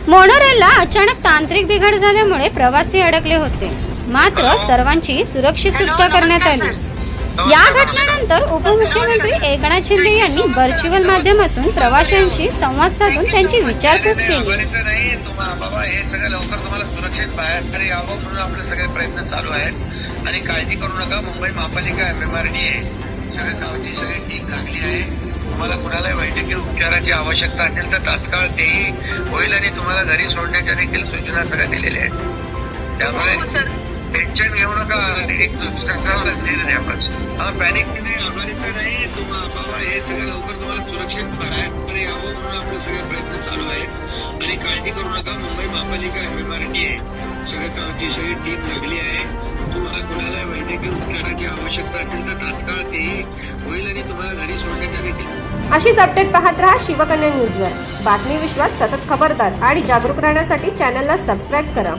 मोनोरेलला अचानक तांत्रिक बिघाड झाल्यामुळे प्रवासी अडकले होते, मात्र सर्वांची सुरक्षित सुटका करण्यात आली। या घटनेनंतर उपमुख्यमंत्री एकनाथ शिंदे यांनी व्हर्च्युअल माध्यमातून प्रवाशांशी संवाद साधून त्यांची विचारपूस केली। बाबा हे सगळं लवकर तुम्हाला सुरक्षित बाहेर यावं म्हणून आपले सगळे प्रयत्न चालू आहेत आणि काळजी करू नका। मुंबई महापालिका MMRDA सगळ्या गावची सगळी टीम लागली आहे। तुम्हाला कुणालाही वैद्यकीय उपचाराची आवश्यकता असेल तर तात्काळ तेही होईल आणि तुम्हाला घरी सोडण्याच्या देखील सूचना सगळ्या दिलेल्या आहेत। त्यामुळे टेन्शन घेऊ नका, एक दुसऱ्याला धीर द्या बस। पॅनिक नाही बाबा हे सगळं लवकर तुम्हाला सुरक्षित बाहेर यावं म्हणून आपले सगळे प्रयत्न चालू आहेत आणि काळजी करू नका। मुंबई महापालिका MMRDA सगळ्या गावची सगळी टीम लागली आहे। तुम्हाला कुणाला वैद्यकीय उपचाराची आवश्यकता असेल तर तात्काळ तेही होईल आणि तुम्हाला घरी सोडण्याच्या देखील। अशीच अपडेट पाहत रहा शिवकन्या न्यूजवर। बातमी विश्वात सतत खबरदार आणि जागरूक राहण्यासाठी चॅनलला सबस्क्राईब करा।